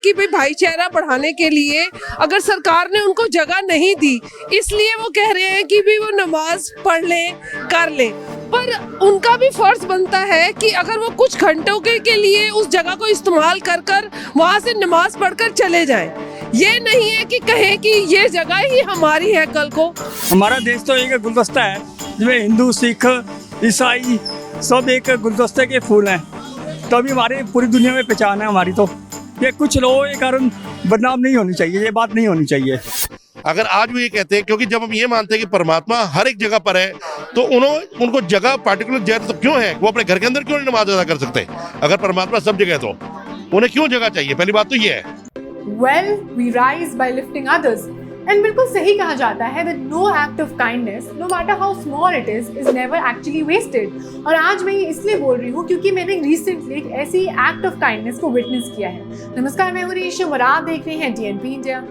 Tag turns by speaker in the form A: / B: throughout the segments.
A: कि भाई भाईचारा बढ़ाने के लिए अगर सरकार ने उनको जगह नहीं दी, इसलिए वो कह रहे हैं कि भी वो नमाज पढ़ लें, कर लें। पर उनका भी फर्ज बनता है कि अगर वो कुछ घंटों के लिए उस जगह को इस्तेमाल कर कर वहाँ से नमाज पढ़कर चले जाएं। ये नहीं है कि कहें कि ये जगह ही हमारी है कल को।
B: हमारा देश तो एक गुलदस्ता है जिसमें हिंदू, सिख, ईसाई सब एक गुलदस्ते के फूल हैं, तभी हमारे पूरी दुनिया में पहचान है हमारी। तो ये कुछ लोगों के कारण बदनाम नहीं होनी चाहिए, ये बात नहीं होनी चाहिए।
C: अगर आज भी ये कहते हैं, क्योंकि जब हम ये मानते हैं कि परमात्मा हर एक जगह पर है, तो उनको जगह पार्टिकुलर जगह तो क्यों है? वो अपने घर के अंदर क्यों नहीं नमाज अदा कर सकते? अगर परमात्मा सब जगह है तो उन्हें क्यों जगह चाहिए? पहली बात तो ये है।
D: Well, we rise by lifting others. And बिल्कुल सही कहा जाता है that no act of kindness, no matter how small it is never actually wasted. और आज मैं ये इसलिए बोल रही हूँ क्योंकि मैंने रिसेंटली एक ऐसी एक्ट ऑफ काइंडनेस को विटनेस किया है। नमस्कार, मैं हूँ रेशम और आप देख रहे हैं DNP इंडिया।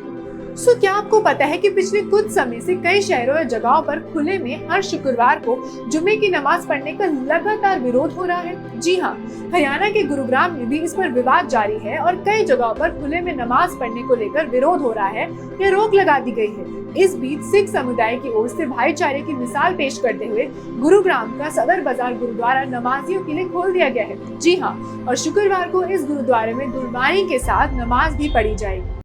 D: क्या आपको पता है कि पिछले कुछ समय से कई शहरों या जगहों पर खुले में हर शुक्रवार को जुम्मे की नमाज पढ़ने का लगातार विरोध हो रहा है? जी हाँ, हरियाणा के गुरुग्राम में भी इस पर विवाद जारी है और कई जगहों पर खुले में नमाज पढ़ने को लेकर विरोध हो रहा है या रोक लगा दी गई है। इस बीच सिख समुदाय की ओर से भाईचारे की मिसाल पेश करते हुए गुरुग्राम का सदर बाजार गुरुद्वारा नमाजियों के लिए खोल दिया गया है। जी हाँ, और शुक्रवार को इस गुरुद्वारे में गुरबानी के साथ नमाज भी पढ़ी जाएगी।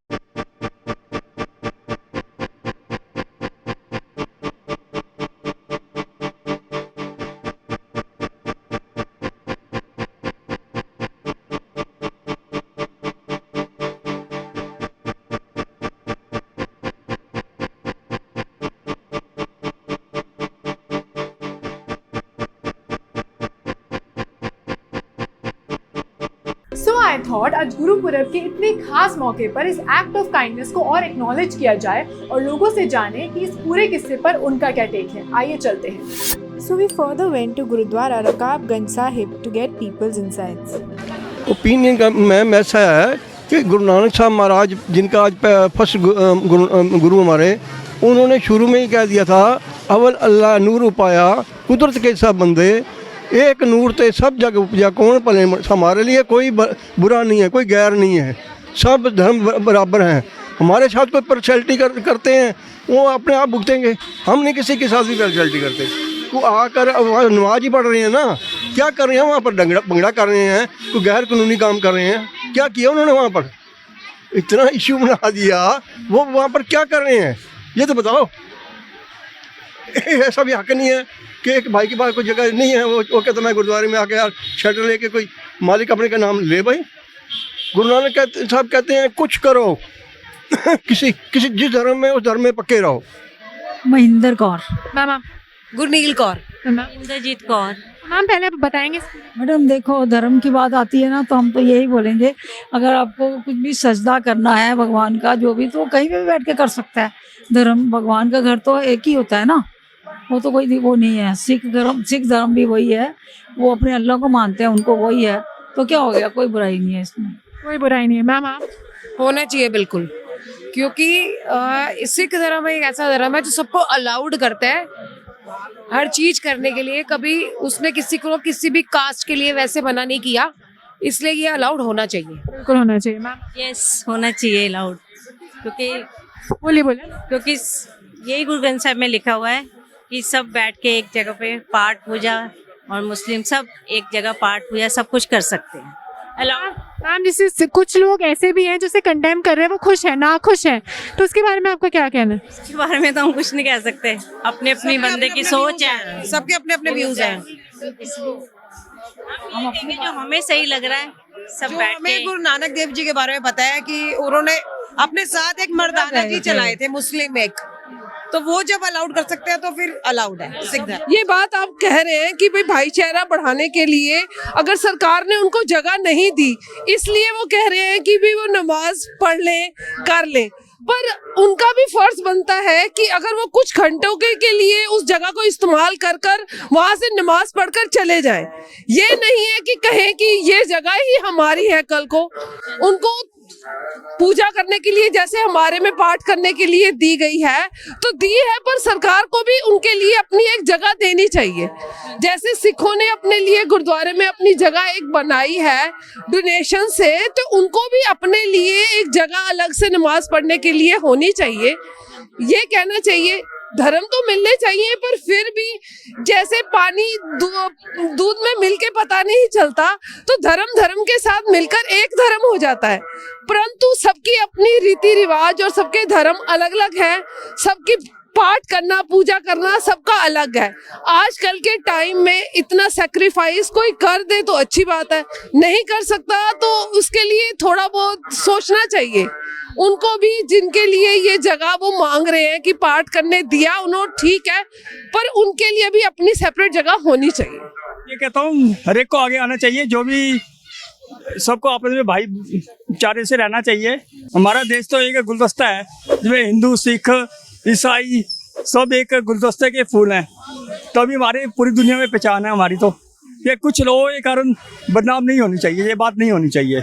D: I thought आज गुरुपुरब के इतने खास मौके पर इस एक्ट ऑफ काइंडनेस को और एक्नॉलेज किया जाए और लोगों से जाने कि इस पूरे किस्से पर उनका क्या टेक है। आइए चलते हैं। So we further went to Gurudwara Rakabganj Sahib to get people's insights.
E: Opinion का मैम ऐसा है कि गुरु नानक साहब महाराज, जिनका आज फर्स्ट गुरु हमारे, उन्होंने शुरू में ही कह दिया था, अवल अल्लाह नूर उपाया कुदरत के सब बंदे, एक नूर ते सब जग उपजा कौन भले। हमारे लिए कोई बुरा नहीं है, कोई गैर नहीं है, सब धर्म बराबर हैं। हमारे साथ कोई पर्सनैलिटी करते हैं वो अपने आप भुगतेंगे, हम नहीं किसी के साथ भी पर्सनैलिटी करते। वो आकर नमाज ही पढ़ रहे हैं ना, क्या कर रहे हैं वहाँ पर? भंगड़ा कर रहे हैं, कोई गैर कानूनी काम कर रहे हैं। क्या किया उन्होंने वहाँ पर? इतना इशू बना दिया, वो वहाँ पर क्या कर रहे हैं ये तो बताओ। ऐसा भी हक नहीं है कि एक भाई के पास कोई जगह नहीं है, वो कहता मैं गुरुद्वारे में आके यार शटर लेके कोई मालिक अपने का नाम ले। भाई गुरु नानक साहब कहते हैं कुछ करो किसी जिस धर्म में उस धर्म में पक्के रहो।
F: महेंद्र कौर।
D: मैम,
A: गुरनील कौर।
F: इंद्रजीत कौर।
D: मैम पहले आप बताएंगे।
F: मैडम देखो, धर्म की बात आती है ना तो हम तो यही बोलेंगे, अगर आपको कुछ भी सजदा करना है भगवान का जो भी, तो कहीं भी बैठ के कर सकता है। धर्म भगवान का घर तो एक ही होता है ना, वो तो कोई वो नहीं है। सिख धर्म भी वही है, वो अपने अल्लाह को मानते हैं, उनको वही है, तो क्या हो गया? कोई बुराई नहीं है इसमें,
D: कोई बुराई नहीं है। मैम आप?
A: होना चाहिए बिल्कुल, क्योंकि सिख धर्म एक ऐसा धर्म है जो सबको अलाउड करता है हर चीज करने के लिए। कभी उसने किसी को किसी भी कास्ट के लिए वैसे मना नहीं किया, इसलिए ये अलाउड होना चाहिए।
D: बिल्कुल होना चाहिए मैम।
G: यस, होना चाहिए अलाउड,
D: बोलिए।
G: क्योंकि यही गुरु ग्रंथ साहब में लिखा हुआ है कि सब बैठ के एक जगह पे पाठ पूजा, और मुस्लिम सब एक जगह पाठ पूजा सब कुछ कर सकते हैं।
D: मैम जैसे कुछ लोग ऐसे भी हैं जो कंडेम कर रहे हैं, वो खुश है ना खुश है, तो उसके बारे में आपका क्या कहना है?
G: इसके बारे में तो हम कुछ नहीं कह सकते, अपने अपनी बंदे की सोच है,
A: सबके अपने अपने व्यूज हैं।
G: हम अपने जो हमें सही लग रहा है सब बैठ के।
A: हमें गुरु नानक देव जी के बारे में पता है कि उन्होंने अपने साथ एक मर्दाना जी चलाए थे मुस्लिम एक, तो वो जब अलाउड कर सकते हैं तो फिर अलाउड है सिख धर्म। ये बात आप कह रहे हैं कि भाई भाईचारा बढ़ाने के लिए अगर सरकार ने उनको जगह नहीं दी, इसलिए वो कह रहे हैं कि भी वो नमाज पढ़ लें, कर लें। पर उनका भी फर्ज बनता है कि अगर वो कुछ घंटों के लिए उस जगह को इस्तेमाल कर कर वहां से नमाज पढ़कर चले जाएं। ये नहीं है कि कहें कि ये जगह ही हमारी है कल को। उनको पूजा करने के लिए जैसे हमारे में पाठ करने के लिए दी गई है तो दी है, पर सरकार को भी उनके लिए अपनी एक जगह देनी चाहिए। जैसे सिखों ने अपने लिए गुरुद्वारे में अपनी जगह एक बनाई है डोनेशन से, तो उनको भी अपने लिए एक जगह अलग से नमाज पढ़ने के लिए होनी चाहिए। ये कहना चाहिए धर्म तो मिलने चाहिए, पर फिर भी जैसे पानी दूध में मिल के पता नहीं चलता, तो धर्म धर्म के साथ मिलकर एक धर्म हो जाता है। परंतु सबकी अपनी रीति रिवाज और सबके धर्म अलग अलग हैं, सबकी पाठ करना पूजा करना सबका अलग है। आजकल के टाइम में इतना सैक्रिफाइस कोई कर दे तो अच्छी बात है, नहीं कर सकता तो उसके लिए थोड़ा बहुत सोचना चाहिए। उनको भी जिनके लिए ये जगह वो मांग रहे हैं कि पाठ करने दिया उन्होंने, ठीक है, पर उनके लिए भी अपनी सेपरेट जगह होनी चाहिए।
B: ये कहता हूँ हर एक को आगे आना चाहिए, जो भी सबको आपस में भाईचारे से रहना चाहिए। हमारा देश तो एक गुलदस्ता है जिसमें हिंदू सिख ईसाई सब एक गुलदस्ते के फूल हैं, तभी हमारे पूरी दुनिया में पहचान है हमारी। तो ये कुछ लोगों के कारण बदनाम नहीं होनी चाहिए, ये बात नहीं होनी चाहिए।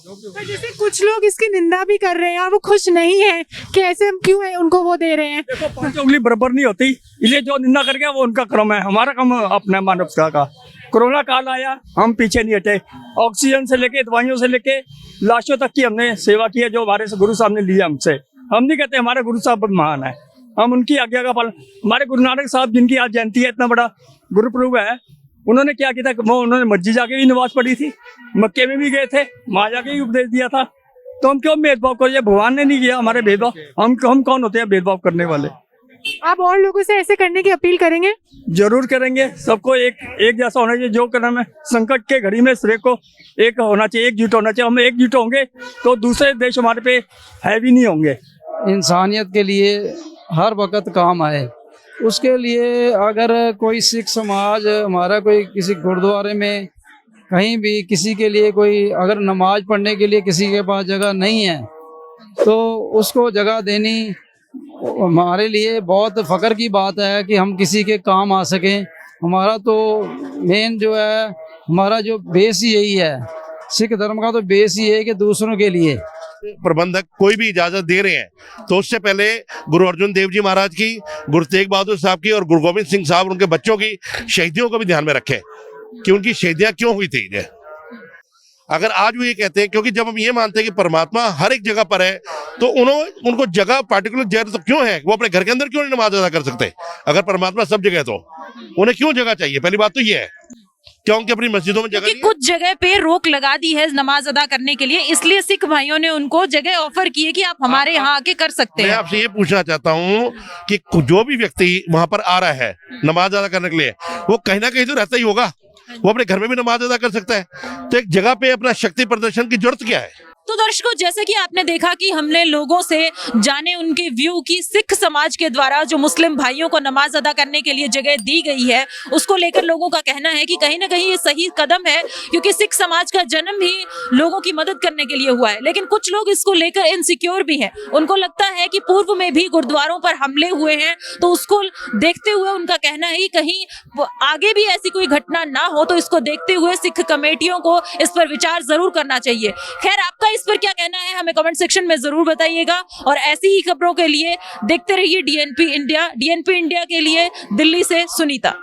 D: पर जैसे कुछ लोग इसकी निंदा भी कर रहे हैं और वो खुश नहीं है कि ऐसे हम क्यों है उनको वो दे रहे हैं।
B: देखो 5 उंगली बराबर नहीं होती, इसलिए जो निंदा कर गया वो उनका क्रम है, हमारा क्रम अपना मानवता का। कोरोना काल आया, हम पीछे नहीं हटे। ऑक्सीजन से लेके दवाइयों से लेके लाशों तक की हमने सेवा की है, जो हमारे गुरु साहब ने लिया हमसे। हम नहीं कहते हमारे गुरु साहब महान है, हम उनकी आज्ञा का पालन। हमारे गुरु नानक साहब जिनकी आज जयंती है, इतना बड़ा गुरुपुरब है, उन्होंने क्या किया था, वो उन्होंने मस्जिद जाके भी नमाज पढ़ी थी, मक्के में भी गए थे, वहां जाके भी उपदेश दिया था। तो हम क्यों भेदभाव करें? भगवान ने नहीं किया हमारे भेदभाव, हम कौन होते हैं भेदभाव करने वाले?
D: आप और लोगों से ऐसे करने की अपील करेंगे?
B: जरूर करेंगे, सबको एक जैसा होना चाहिए। जो करना है संकट के घड़ी में सिरे को एक होना चाहिए, एकजुट होना चाहिए। हम एकजुट होंगे तो दूसरे देश हमारे पे हैवी नहीं होंगे।
H: इंसानियत के लिए हर वक्त काम आए, उसके लिए अगर कोई सिख समाज हमारा कोई किसी गुरुद्वारे में कहीं भी किसी के लिए कोई अगर नमाज पढ़ने के लिए किसी के पास जगह नहीं है तो उसको जगह देनी हमारे लिए बहुत फ़ख्र की बात है कि हम किसी के काम आ सकें। हमारा तो मेन जो है, हमारा जो बेस ही यही है, सिख धर्म का तो बेस ही है कि दूसरों के लिए
C: प्रबंधक कोई भी इजाजत दे रहे हैं तो उससे पहले गुरु अर्जुन देव जी महाराज की, गुरु तेग बहादुर साहब की और गुरु गोविंद सिंह साहब उनके बच्चों की शहीदियों को भी ध्यान में रखें कि उनकी शहीदियां क्यों हुई थी। अगर आज वो ये कहते हैं, क्योंकि जब हम ये मानते हैं कि परमात्मा हर एक जगह पर है, तो उनको जगह पार्टिकुलर जगह तो क्यों है? वो अपने घर के अंदर क्यों नहीं नमाज अदा कर सकते? अगर परमात्मा सब जगह है तो उन्हें क्यों जगह चाहिए? पहली बात तो ये है, क्योंकि अपनी मस्जिदों में जगह
I: कुछ जगह पे रोक लगा दी है नमाज अदा करने के लिए, इसलिए सिख भाइयों ने उनको जगह ऑफर की है कि आप हमारे यहाँ आके कर सकते हैं।
C: मैं आपसे ये पूछना चाहता हूँ कि जो भी व्यक्ति वहां पर आ रहा है नमाज अदा करने के लिए, वो कहीं ना कहीं तो रहता ही होगा, वो अपने घर में भी नमाज अदा कर सकता है। तो एक जगह पे अपना शक्ति प्रदर्शन की जरूरत क्या है?
I: तो दर्शकों, जैसे कि आपने देखा कि हमने लोगों से जाने उनके व्यू की सिख समाज के द्वारा जो मुस्लिम भाइयों को नमाज अदा करने के लिए जगह दी गई है, उसको लेकर लोगों का कहना है कि कहीं ना कहीं ये सही कदम है, क्योंकि सिख समाज का जन्म ही लोगों की मदद करने के लिए हुआ है। लेकिन कुछ लोग इसको लेकर इनसिक्योर भी हैं, उनको लगता है कि पूर्व में भी गुरुद्वारों पर हमले हुए हैं, तो उसको देखते हुए उनका कहना है कि कहीं आगे भी ऐसी कोई घटना ना हो, तो इसको देखते हुए सिख कमेटियों को इस पर विचार जरूर करना चाहिए। खैर, आपका इस पर क्या कहना है हमें कमेंट सेक्शन में जरूर बताइएगा, और ऐसी ही खबरों के लिए देखते रहिए डीएनपी इंडिया। डीएनपी इंडिया के लिए दिल्ली से सुनीता।